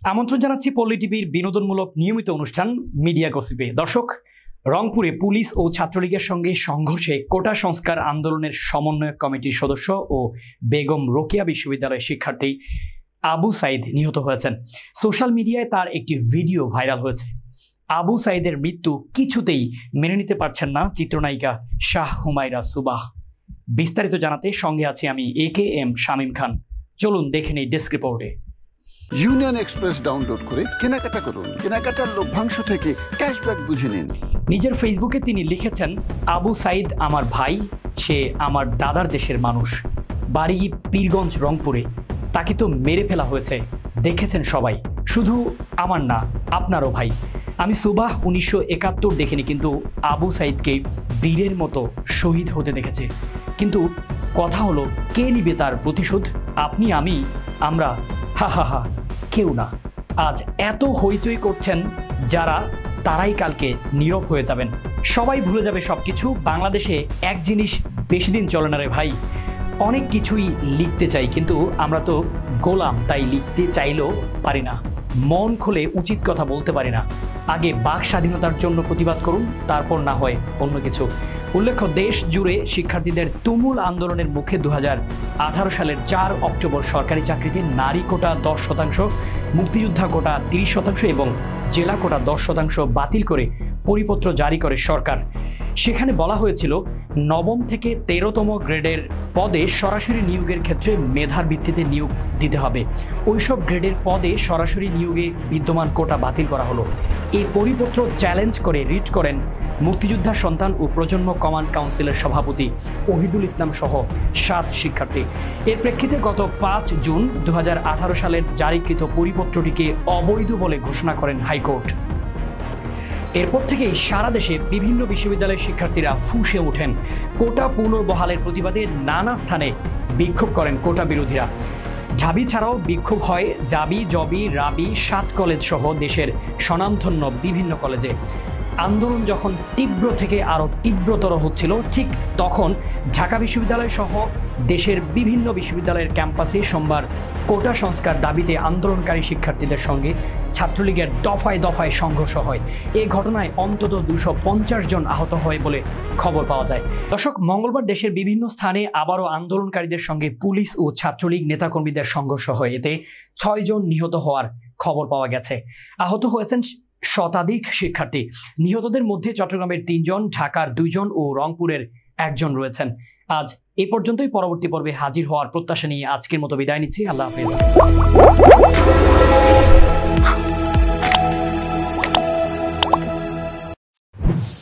আমন্ত্রণ জানাচ্ছি পল্লী টিভির বিনোদনমূলক নিয়মিত অনুষ্ঠান মিডিয়া গসিপে। দর্শক, রংপুরে পুলিশ ও ছাত্রলীগের সঙ্গে সংঘর্ষে কোটা সংস্কার আন্দোলনের সমন্বয়ক কমিটির সদস্য ও বেগম রোকেয়া বিশ্ববিদ্যালয়ের শিক্ষার্থী আবু সাইদ নিহত হয়েছেন। সোশ্যাল মিডিয়ায় তার একটি ভিডিও ভাইরাল হয়েছে। আবু সাইদের মৃত্যু কিছুতেই মেনে নিতে পারছেন না চিত্রনায়িকা শাহ হুমায়রা সুবাহ। বিস্তারিত জানাতে সঙ্গে আছি আমি AKM শামীম খান। চলুন দেখে নেই ডেস্ক রিপোর্টে। ইউনিয়ন এক্সপ্রেস ডাউনলোড করে কেনাকাটা করুন, কেনাকাটার লভ্যাংশ থেকে ক্যাশব্যাক বুঝে নিন। নিজের ফেসবুকে তিনি লিখেছেন, আবু সাইদ আমার ভাই, সে আমার দাদার দেশের মানুষ, বাড়ি পীরগঞ্জ রংপুরে। তাকে তো মেরে ফেলা হয়েছে, দেখেছেন সবাই, শুধু আমার না আপনারও ভাই। আমি সুবাহ 1971 দেখিনি, কিন্তু আবু সাইদকে বীরের মতো শহীদ হতে দেখেছে। কিন্তু কথা হলো, কে নিবে তার প্রতিশোধ? আপনি, আমি, আমরা? হা হা হা, কেউ না। আজ এত হইচই করছেন যারা, তারাই কালকে নীরব হয়ে যাবেন। সবাই ভুলে যাবে সবকিছু। বাংলাদেশে এক জিনিস বেশি দিন চলে না রে ভাই। অনেক কিছুই লিখতে চাই, কিন্তু আমরা তো গোলাম, তাই লিখতে চাইলেও পারি না। মন খুলে উচিত কথা বলতে পারি না। আগে বাক স্বাধীনতার জন্য প্রতিবাদ করুন, তারপর না হয় অন্য কিছু। উল্লেখ্য, দেশ জুড়ে শিক্ষার্থীদের তুমুল আন্দোলনের মুখে 2018 সালের 4 অক্টোবর সরকারি চাকরিতে নারী কোটা 10%, মুক্তিযোদ্ধা কোটা 30% এবং জেলা কোটা 10% বাতিল করে পরিপত্র জারি করে সরকার। সেখানে বলা হয়েছিল, নবম থেকে 13তম গ্রেডের পদে সরাসরি নিয়োগের ক্ষেত্রে মেধার ভিত্তিতে নিয়োগ দিতে হবে। ওইসব গ্রেডের পদে সরাসরি নিয়োগে বিদ্যমান কোটা বাতিল করা হলো। এই পরিপত্র চ্যালেঞ্জ করে রিট করেন মুক্তিযোদ্ধা সন্তান ও প্রজন্ম কমান্ড কাউন্সিলের সভাপতি ওহিদুল ইসলাম সহ 7 শিক্ষার্থী। এর প্রেক্ষিতে গত 5 জুন 2018 সালের জারিকৃত পরিপত্রটিকে অবৈধ বলে ঘোষণা করেন হাইকোর্ট। এরপর থেকেই সারা দেশে বিভিন্ন বিশ্ববিদ্যালয়ের শিক্ষার্থীরা ফুঁসে ওঠেন। কোটা পুনর্বহালের প্রতিবাদে নানা স্থানে বিক্ষোভ করেন কোটা বিরোধীরা। ঢাবি ছাড়াও বিক্ষোভ হয় জাবি, জবি, রাবি, 7 কলেজ সহ দেশের স্বনামধন্য বিভিন্ন কলেজে। আন্দোলন যখন তীব্র থেকে আরও তীব্রতর হচ্ছিল, ঠিক তখন ঢাকা বিশ্ববিদ্যালয় সহ দেশের বিভিন্ন বিশ্ববিদ্যালয়ের ক্যাম্পাসে সোমবার কোটা সংস্কার দাবিতে আন্দোলনকারী শিক্ষার্থীদের সঙ্গে ছাত্রলীগের দফায় দফায় সংঘর্ষ হয়। এই ঘটনায় অন্তত 250 জন আহত হয় বলে খবর পাওয়া যায়। দর্শক, মঙ্গলবার দেশের বিভিন্ন স্থানে আবারও আন্দোলনকারীদের সঙ্গে পুলিশ ও ছাত্রলীগ নেতাকর্মীদের সংঘর্ষ হয়। এতে 6 জন নিহত হওয়ার খবর পাওয়া গেছে। আহত হয়েছেন শতাধিক শিক্ষার্থী। নিহতদের মধ্যে চট্টগ্রামের 3 জন, ঢাকার 2 জন ও রংপুরের 1 জন রয়েছেন। আজ এ পর্যন্তই। পরবর্তী পর্বে হাজির হওয়ার প্রত্যাশা নিয়ে আজকের মতো বিদায় নিচ্ছি। আল্লাহ হাফেজ।